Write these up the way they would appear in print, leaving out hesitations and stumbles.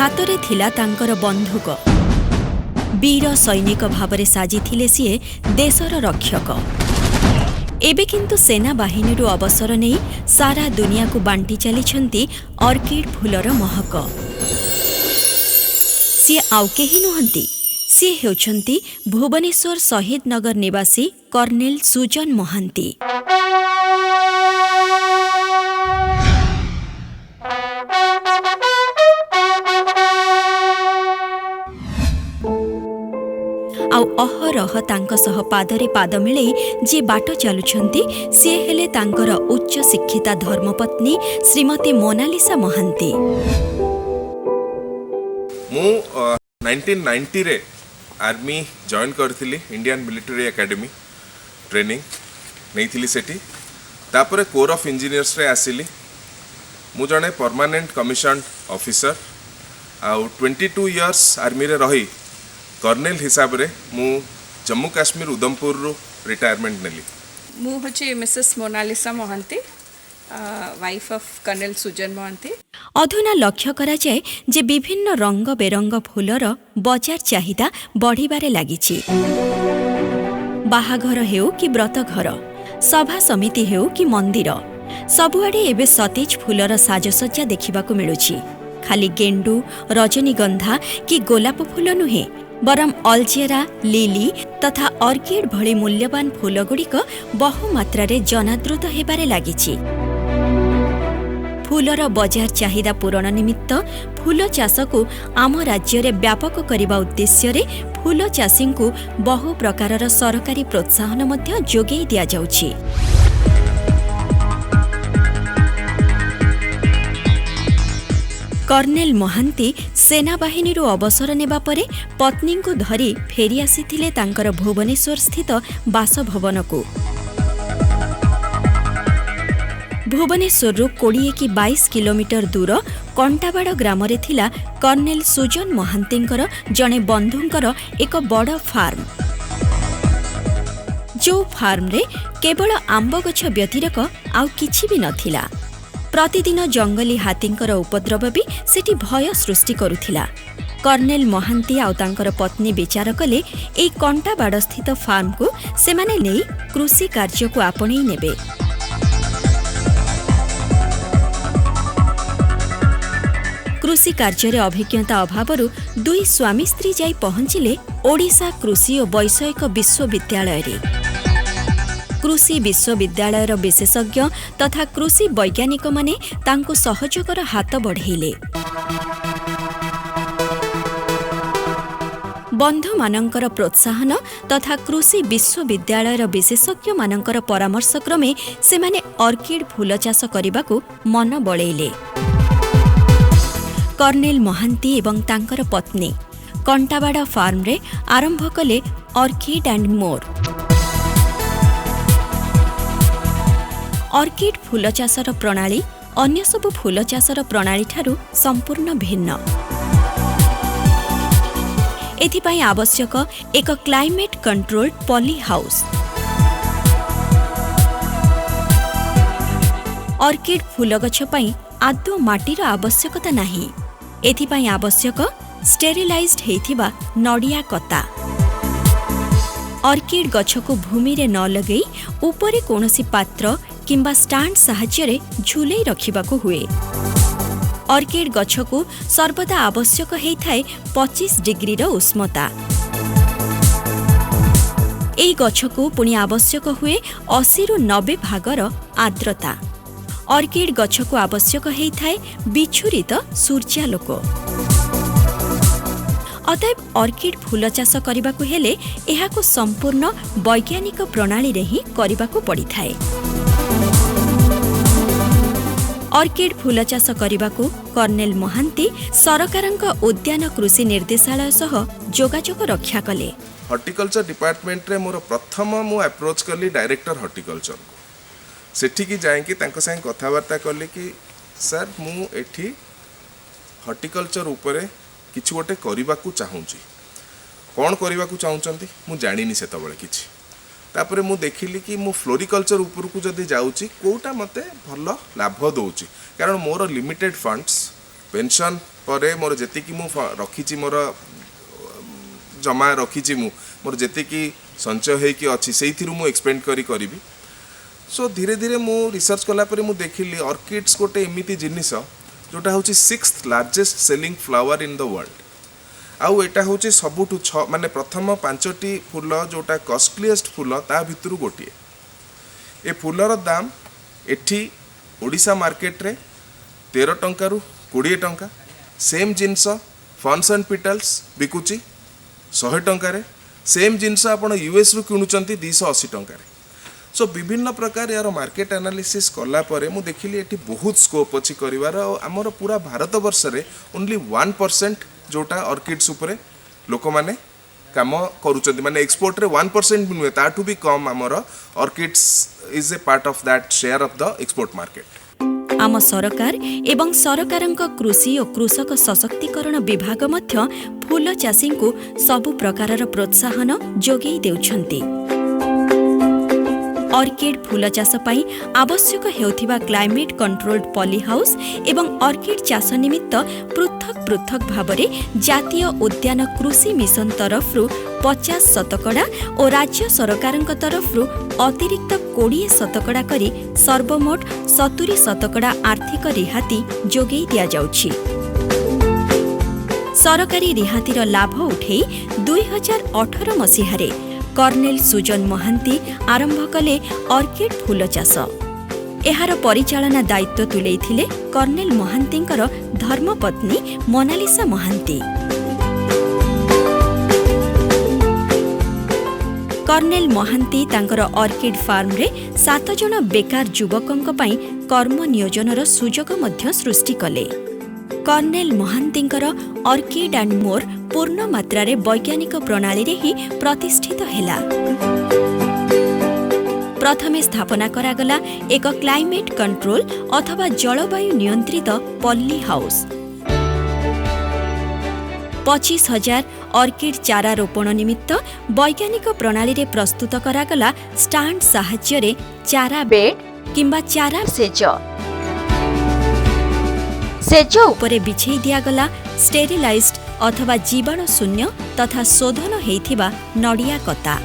हातरे थिला तांकर बंधुक वीर सैनिक भावरे साजिथिले सीए देशर रक्षक। एबे किंतु सेना बाहिनी अवसर नहीं सारा दुनिया को बांटी चली ऑर्किड फूलर महक। सी आउ केही नुहंती, सी हेउछंती भुवनेश्वर शहीद नगर निवासी कर्नेल सुजन महांती। आउ अहरह तांक सह पादरे पाद मिलई जे बाट चलुछंती सी हेले तांकर उच्च शिक्षिता धर्मपत्नी श्रीमती मोनालिसा महांती। मु 1990 रे आर्मी जॉइन करथिली, इंडियन मिलिटरी एकेडमी ट्रेनिंग नैथिली सेठी। तापरे कोर ऑफ इंजीनियर्स रे आसिली। मु जने परमानेंट कमिशन ऑफिसर आउ 22 इयर्स आर्मी रे रही कर्नेल हिसाब रे मु जम्मू काश्मीर उधमपुर रु रिटायरमेंट नेली। मु होची Mrs Monalisa Mohanty, wife of colonel Sujan Mohanty. अधुना लक्ष्य करा जाए जे विभिन्न रंग बेरंग फूलर बजार चाहिदा बढ़िबारे लागिछि। बाहाघर हेउ कि व्रतघर, सभा समिति हेउ कि मंदिर, सबुआडे एबे सतेज फूलर साजसज्जा देखिबाकू मिलुछि। खाली गेंडू, रजनीगंधा कि गोलाप फूल नुहे, बरम अलजेरा, लिली तथा ऑर्किड भली मूल्यवान फूलगुड़िक बहुमात्रा जनादृत हेबारे लागिछि। फूलर बजार चाहिदा पूरण निमित्त फूल चाष को आम राज्य रे व्यापक करने उद्देश्य फूल चाषी को बहु प्रकारर सरकारी प्रोत्साहन मध्य जोगेई दिया जाउछि। कर्नेल महांती सेनाबाहिनी अवसर नेबा परे पत्नी को धरी फेरी आसीथिले तांकर भुवनेश्वर स्थित बासभवन को। भुवनेश्वर 20 कि 22 किलोमीटर दूर कंटाबाड़ ग्राम रे थिला कर्नेल सुजन महांतींकर जणे बंधुंकर एक बड़ फार्म। जो फार्म रे केवल आंब गछ व्यतिरक आउ किछि भी नथिला। प्रतिदिन जंगली हाथींकर उपद्रव भी सेठी भय सृष्टि करुथिला। कर्नेल महांती आउ तांकर पत्नी विचार कले एई कंटाबाड़ स्थित फार्म को सेमाने नेई कृषि कार्य को आपणेई नेबे। कृषि कार्य अभिज्ञता अभावरु दुई स्वामी स्त्री जाई पहुंचिले ओडिशा कृषि और वैषयिक विश्वविद्यालय रे। कृषि विश्वविद्यालयर विशेषज्ञ तथा कृषि वैज्ञानिक माने तांको सहयोगर हाथ बढ़ेले। बंधु मानंकर प्रोत्साहन तथा कृषि विश्वविद्यालयर विशेषज्ञ मानंकर परामर्श क्रमे सेमाने ऑर्किड फूल चाष करिबाकू मन बळेइले। कर्नेल महांती एवं तांकर पत्नी कंटाबाड़ फार्म रे आरंभ कले ऑर्किड एंड मोर। ऑर्किड फूल चाषर प्रणाली अन्य सब फूल चाषर प्रणाली ठारू संपूर्ण भिन्न। एथिपाई आवश्यक एक climate controlled poly house. Orchid फूल गछ पई आदौ माटीर आवश्यकता नाही। एथिपाई आवश्यक स्टेरिलाइज्ड हेथिबा नडिया कता। ऑर्किड गछ को भूमि रे न लगई ऊपरे कोनोसी पात्र किंबा स्टैंड साहाय्य झुलई रखिबाकू हुए। ऑर्किड गछ को सर्वदा आवश्यक हेइथाय 25 डिग्री रो उष्णता। एई गछ को पुणी आवश्यक हुए 80 रु 90 भागर आर्द्रता। ऑर्किड गछ को आवश्यक हेइथाय बिछुरित सूर्यालोक। अतएव ऑर्किड फूल चाष करिबाकू हेले एहाको संपूर्ण वैज्ञानिक प्रणाली रे ही करिबाकू पड़िथाय। ऑर्किड फूल चाष करिबाकू कर्नेल महांती सरकारक उद्यान कृषि निर्देशालय सह जोगाजोग रक्षा कले। हॉर्टिकल्चर डिपार्टमेंट रे मोर प्रथम मु अप्रोच कली डायरेक्टर हॉर्टिकल्चर को। सेठी की जाएंकी तांको संग कथावार्ता कली कि सर मु एठी हॉर्टिकल्चर उपरे किछि गोटे करिबाकू चाहूची। कोन करिबाकू चाहूचंती मु जानिनी सेतबळे किछि। तापरे मु देखिली कि मु फ्लोरिकल्चर ऊपर को जदि जाऊँगी कोटा मते भल लाभ दौची कारण मोर लिमिटेड फंड्स पेंशन ପରେ ମୋର ଯେତିକି ମୁଁ ରଖିଛି ମୋର ଜମା ରଖିଛି ମୋର ଯେତିକି ସଞ୍ଚୟ ହେଇକି ଅଛି ସେଇଥିରୁ ମୁଁ ଏକ୍ସପେଣ୍ଡ କରିବି। ସୋ ଧୀରେ ଧୀରେ ମୁଁ ରିସର୍ଚ୍ଚ କଲା ପରେ ମୁଁ ଦେଖିଲି ଅର୍କିଡ୍ସ ଗୋଟେ ଏମିତି ଜିନିଷ ଯେଉଁଟା ହେଉଛି 6th largest selling flower in the world. ଆଉ ଏଇଟା ହେଉଛି ସବୁଠୁ ମାନେ ପ୍ରଥମ 5ଟି ଫୁଲ ଯେଉଁଟା କଷ୍ଟଲିଏଷ୍ଟ ଫୁଲ ତା ଭିତରୁ ଗୋଟିଏ। ଏ ଫୁଲର ଦାମ ଏଠି ଓଡ଼ିଶା ମାର୍କେଟରେ 13 ଟଙ୍କାରୁ 20 ଟଙ୍କା। ସେମ୍ ଜିନିଷ ଫନ୍ସ ଆଣ୍ଡ ପିଟାଲ୍ସ ବିକୁଛି 100 ଟଙ୍କାରେ। ସେମ୍ ଜିନିଷ ଆପଣ ୟୁଏସ୍ରୁ କିଣୁଛନ୍ତି 280 ଟଙ୍କାରେ। ସୋ ବିଭିନ୍ନ ପ୍ରକାର ଏହାର ମାର୍କେଟ ଆନାଲିସିସ୍ କଲା ପରେ ମୁଁ ଦେଖିଲି ଏଠି ବହୁତ ସ୍କୋପ୍ ଅଛି କରିବାର। ଆଉ ଆମର ପୁରା ଭାରତ ବର୍ଷରେ ଓନ୍ଲି 1% ଯେଉଁଟା ଅର୍କିଡ୍ସ ଉପରେ ଲୋକମାନେ କାମ କରୁଛନ୍ତି, ମାନେ ଏକ୍ସପୋର୍ଟରେ 1% ବି ନୁହେଁ, ତାଠୁ ବି କମ୍ ଆମର orchids is a part of that share of the export market. ଆମ ସରକାର ଏବଂ ସରକାରଙ୍କ କୃଷି ଓ କୃଷକ ସଶକ୍ତିକରଣ ବିଭାଗ ମଧ୍ୟ ଫୁଲ ଚାଷୀଙ୍କୁ ସବୁ ପ୍ରକାରର ପ୍ରୋତ୍ସାହନ ଯୋଗାଇ ଦେଉଛନ୍ତି। ଅର୍କିଡ୍ ଫୁଲ ଚାଷ ପାଇଁ ଆବଶ୍ୟକ ହେଉଥିବା କ୍ଲାଇମେଟ୍ କଣ୍ଟ୍ରୋଲ୍ଡ ପଲି ହାଉସ୍ ଏବଂ ଅର୍କିଡ୍ ଚାଷ ନିମିତ୍ତ ପୃଥକ ପୃଥକ ଭାବରେ ଜାତୀୟ ଉଦ୍ୟାନ କୃଷି ମିଶନ ତରଫରୁ 50% ଓ ରାଜ୍ୟ ସରକାରଙ୍କ ତରଫରୁ ଅତିରିକ୍ତ 20% କରି ସର୍ବମୋଟ 70% ଆର୍ଥିକ ରିହାତି ଯୋଗାଇ ଦିଆଯାଉଛି। ସରକାରୀ ରିହାତିର ଲାଭ ଉଠାଇ 2018 ମସିହାରେ କର୍ଣ୍ଣେଲ ସୁଜନ ମହାନ୍ତି ଆରମ୍ଭ କଲେ ଅର୍କିଡ୍ ଫୁଲ ଚାଷ। ଏହାର ପରିଚାଳନା ଦାୟିତ୍ୱ ତୁଲେଇଥିଲେ କର୍ଣ୍ଣେଲ ମହାନ୍ତିଙ୍କର ଧର୍ମପତ୍ନୀ ମୋନାଲିସା ମହାନ୍ତି। କର୍ଣ୍ଣେଲ ମହାନ୍ତି ତାଙ୍କର ଅର୍କିଡ୍ ଫାର୍ମରେ 7 ଜଣ ବେକାର ଯୁବକଙ୍କ ପାଇଁ କର୍ମ ନିୟୋଜନର ସୁଯୋଗ ମଧ୍ୟ ସୃଷ୍ଟି କଲେ। କର୍ଣ୍ଣେଲ ମହାନ୍ତିଙ୍କର ଅର୍କିଡ୍ ଆଣ୍ଡ ମୋର୍ ପୂର୍ଣ୍ଣ ମାତ୍ରାରେ ବୈଜ୍ଞାନିକ ପ୍ରଣାଳୀରେ ହିଁ ପ୍ରତିଷ୍ଠିତ ହେଲା। ପ୍ରଥମେ ସ୍ଥାପନା କରାଗଲା ଏକ କ୍ଲାଇମେଟ୍ କଣ୍ଟ୍ରୋଲ ଅଥବା ଜଳବାୟୁ ନିୟନ୍ତ୍ରିତ ପଲ୍ଲି ହାଉସ୍। 25,000 ଅର୍କିଡ୍ ଚାରା ରୋପଣ ନିମିତ୍ତ ବୈଜ୍ଞାନିକ ପ୍ରଣାଳୀରେ ପ୍ରସ୍ତୁତ କରାଗଲା ଷ୍ଟାଣ୍ଡ ସାହାଯ୍ୟରେ ଚାରା ବେଡ୍ କିମ୍ବା ଚାରା ସେଜ ଉପରେ ବିଛେଇ ଦିଆଗଲା ଷ୍ଟେରିଲାଇଜ୍ଡ ଅଥବା ଜୀବାଣୁ ଶୂନ୍ୟ ତଥା ଶୋଧନ ହେଇଥିବା ନଡ଼ିଆ କତା।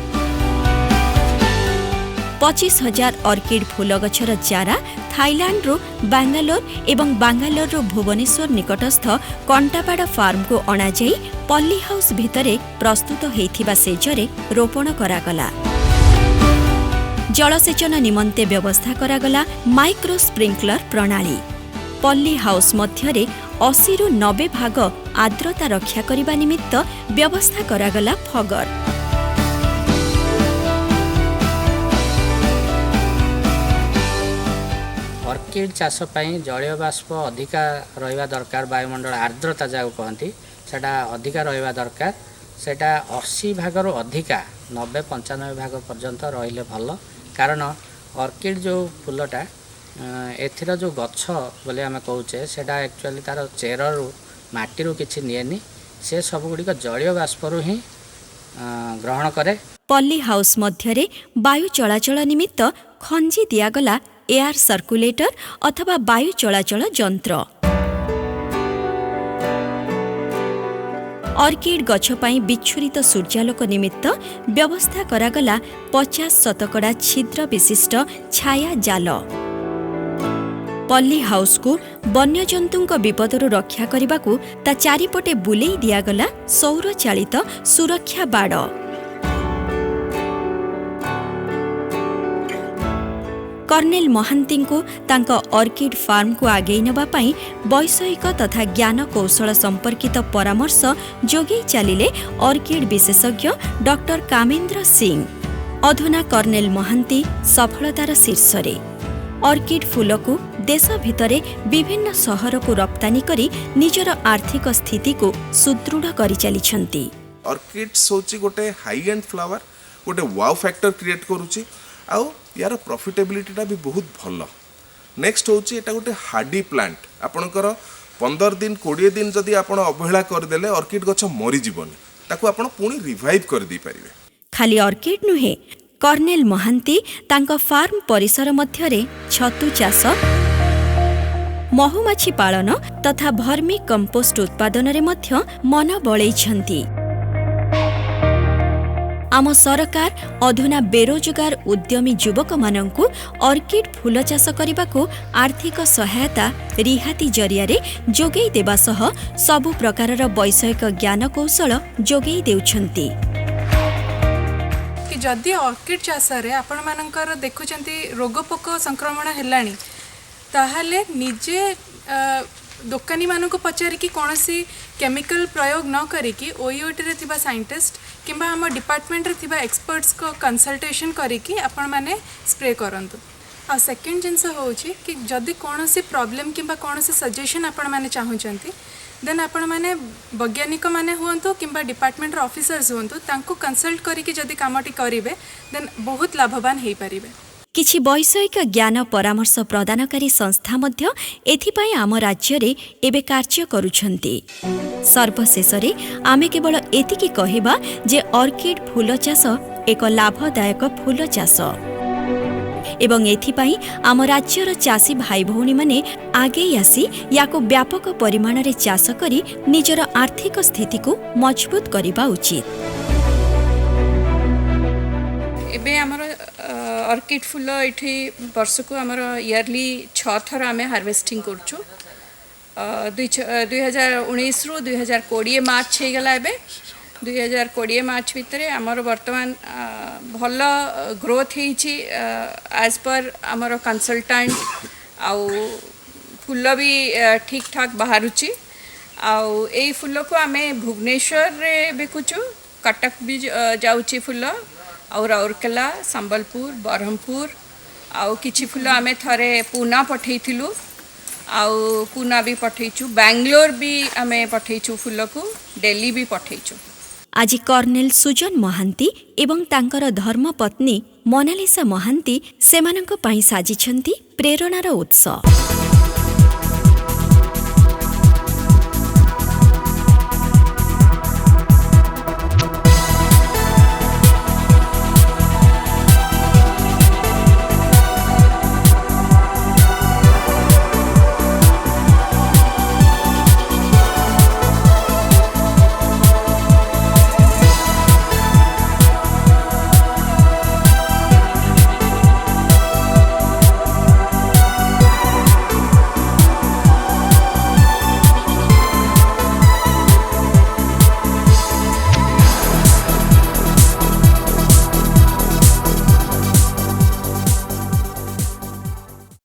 25,000 ଅର୍କିଡ୍ ଫୁଲ ଗଛର ଚାରା ଥାଇଲାଣ୍ଡରୁ ବାଙ୍ଗାଲୋର ଏବଂ ବାଙ୍ଗାଲୋରରୁ ଭୁବନେଶ୍ୱର ନିକଟସ୍ଥ କଣ୍ଟାପାଡ଼ ଫାର୍ମକୁ ଅଣାଯାଇ ପଲ୍ଲି ହାଉସ୍ ଭିତରେ ପ୍ରସ୍ତୁତ ହେଇଥିବା ସେଜରେ ରୋପଣ କରାଗଲା। ଜଳସେଚନ ନିମନ୍ତେ ବ୍ୟବସ୍ଥା କରାଗଲା ମାଇକ୍ରୋ ସ୍ପ୍ରିଙ୍କ୍ଲର ପ୍ରଣାଳୀ। ପଲ୍ଲି ହାଉସ୍ ମଧ୍ୟରେ 80ରୁ 90 ଭାଗ ଆର୍ଦ୍ରତା ରକ୍ଷା କରିବା ନିମିତ୍ତ ବ୍ୟବସ୍ଥା କରାଗଲା ଫଗର। ଅର୍କିଡ୍ ଚାଷ ପାଇଁ ଜଳୀୟ ବାଷ୍ପ ଅଧିକା ରହିବା ଦରକାର। ବାୟୁମଣ୍ଡଳ ଆର୍ଦ୍ରତା ଯାହାକୁ କହନ୍ତି ସେଇଟା ଅଧିକା ରହିବା ଦରକାର। ସେଇଟା 80 ଭାଗରୁ ଅଧିକା 90-95 ଭାଗ ପର୍ଯ୍ୟନ୍ତ ରହିଲେ ଭଲ। କାରଣ ଅର୍କିଡ୍ ଯେଉଁ ଫୁଲଟା ଏଥିର ଯେଉଁ ଗଛ ବୋଲି ଆମେ କହୁଛେ ସେଇଟା ଆକ୍ଚୁଆଲି ତା'ର ଚେରରୁ ମାଟିରୁ କିଛି ନିଏନି, ସେ ସବୁଗୁଡ଼ିକ ଜଳୀୟ ବାଷ୍ପରୁ ହିଁ ଗ୍ରହଣ କରେ। ପଲ୍ଲି ହାଉସ୍ ମଧ୍ୟରେ ବାୟୁ ଚଳାଚଳ ନିମିତ୍ତ ଖଞ୍ଜି ଦିଆଗଲା ଏୟାର ସର୍କୁଲେଟର ଅଥବା ବାୟୁ ଚଳାଚଳ ଯନ୍ତ୍ର। ଅର୍କିଡ୍ ଗଛ ପାଇଁ ବିଚ୍ଛୁରିତ ସୂର୍ଯ୍ୟାଲୋକ ନିମିତ୍ତ ବ୍ୟବସ୍ଥା କରାଗଲା 50% ଛିଦ୍ର ବିଶିଷ୍ଟ ଛାୟା ଜାଲ। ପଲ୍ଲି ହାଉସ୍କୁ ବନ୍ୟଜନ୍ତୁଙ୍କ ବିପଦରୁ ରକ୍ଷା କରିବାକୁ ତା ଚାରିପଟେ ବୁଲେଇ ଦିଆଗଲା ସୌରଚାଳିତ ସୁରକ୍ଷା ବାଡ଼। କର୍ଣ୍ଣେଲ ମହାନ୍ତିଙ୍କୁ ତାଙ୍କ ଅର୍କିଡ୍ ଫାର୍ମକୁ ଆଗେଇ ନେବା ପାଇଁ ବୈଷୟିକ ତଥା ଜ୍ଞାନ କୌଶଳ ସମ୍ପର୍କିତ ପରାମର୍ଶ ଯୋଗାଇ ଚାଲିଲେ ଅର୍କିଡ୍ ବିଶେଷଜ୍ଞ ଡକ୍ଟର କାମେନ୍ଦ୍ର ସିଂ। ଅଧୁନା କର୍ଣ୍ଣେଲ ମହାନ୍ତି ସଫଳତାର ଶୀର୍ଷରେ। ଅର୍କିଡ୍ ଫୁଲକୁ ଦେଶ ଭିତରେ ବିଭିନ୍ନ ସହରକୁ ରପ୍ତାନି କରି ନିଜର ଆର୍ଥିକ ସ୍ଥିତିକୁ ସୁଦୃଢ଼ କରିଚାଲିଛନ୍ତି। ଅର୍କିଡ୍ସ ହେଉଛି ଗୋଟେ ହାଇ ଏଣ୍ଡ ଫ୍ଲାୱାର, ଗୋଟେ ୱାଓ ଫ୍ୟାକ୍ଟର କ୍ରିଏଟ୍ କରୁଛି ଆଉ यार प्रॉफिटेबिलिटीटा भी बहुत भल। नेक्स्ट होची एटा गोटे हार्डी प्लांट। आपणकर 15 दिन 20 दिन जदि आपण अवहेला करदेले ऑर्किड गछ मरी जीवनी, ताकू आपण पुणी रिवाइव कर दी परिवे। खाली ऑर्किड नुहे, कर्नेल महांती तांको फार्म परिसर मध्यरे छतु चाष ମହୁମାଛି ପାଳନ ତଥା ଭର୍ମି କମ୍ପୋଷ୍ଟ ଉତ୍ପାଦନରେ ମଧ୍ୟ ମନ ବଳେଇଛନ୍ତି। ଆମ ସରକାର ଅଧୁନା ବେରୋଜଗାର ଉଦ୍ୟମୀ ଯୁବକମାନଙ୍କୁ ଅର୍କିଡ୍ ଫୁଲ ଚାଷ କରିବାକୁ ଆର୍ଥିକ ସହାୟତା ରିହାତି ଜରିଆରେ ଯୋଗାଇ ଦେବା ସହ ସବୁ ପ୍ରକାରର ବୈଷୟିକ ଜ୍ଞାନ କୌଶଳ ଯୋଗାଇ ଦେଉଛନ୍ତି। कि जदि अर्किड चाष आपण मानकर देखुंत रोगपोक संक्रमण है ताहले निजे दोकानी मानक पचारिकी कौन सी केमिकल प्रयोग न करिकी ओईओटी रे थिबा साइंटिस्ट किंबा आम डिपार्टमेंट रे थिबा एक्सपर्ट्स को कंसल्टेशन करिकी आपण माने स्प्रे करंतु। आ सेकेंड जिनस होउची कि जदि कौन सी प्रॉब्लम किंबा कौन सी सजेशन आपण माने चाहुचंती देन आपण माने वैज्ञानिक माने हुअंतु किंबा डिपार्टमेंट रो ऑफिसर्स हुअंतु तांको कंसल्ट करिकी जदि कामटी करिवे देन बहुत लाभवान हेई परिबे। କିଛି ବୈଷୟିକ ଜ୍ଞାନ ପରାମର୍ଶ ପ୍ରଦାନକାରୀ ସଂସ୍ଥା ମଧ୍ୟ ଏଥିପାଇଁ ଆମ ରାଜ୍ୟରେ ଏବେ କାର୍ଯ୍ୟ କରୁଛନ୍ତି। ସର୍ବଶେଷରେ ଆମେ କେବଳ ଏତିକି କହିବା ଯେ ଅର୍କିଡ୍ ଫୁଲ ଚାଷ ଏକ ଲାଭଦାୟକ ଫୁଲ ଚାଷ ଏବଂ ଏଥିପାଇଁ ଆମ ରାଜ୍ୟର ଚାଷୀ ଭାଇ ଭଉଣୀମାନେ ଆଗେଇ ଆସି ୟାକୁ ବ୍ୟାପକ ପରିମାଣରେ ଚାଷ କରି ନିଜର ଆର୍ଥିକ ସ୍ଥିତିକୁ ମଜବୁତ କରିବା ଉଚିତ। ଏବେ ଆମର अर्किड फुल ये वर्ष को आमर इयरली 6 थर आम हार्वेस्टिंग करुँ 2019 रु 2020 मार्च होगला। 2020 मार्च भितर आमर बर्तमान भल ग्रोथ एज पर आमर कंसल्टेंट आउ फुल भी ठीक ठाक बाहरुची। आउ ए फुल को आम भुवनेश्वर रे बिकुचु, कटक भी जाउची फुल और राउरकेला, संबलपुर, बरहमपुर आउ किछि फुल आमे थरे पूना पठेइथिलु आउ पूना भी पठेइछु, बेंगलोर भी आमे पठेइछु, फुल को दिल्ली भी पठेइछु। आज कर्नेल सुजन महांती एवं तांकर धर्मपत्नी मोनालिसा महांती सेमानंक पई साजिछंती प्रेरणार उत्स।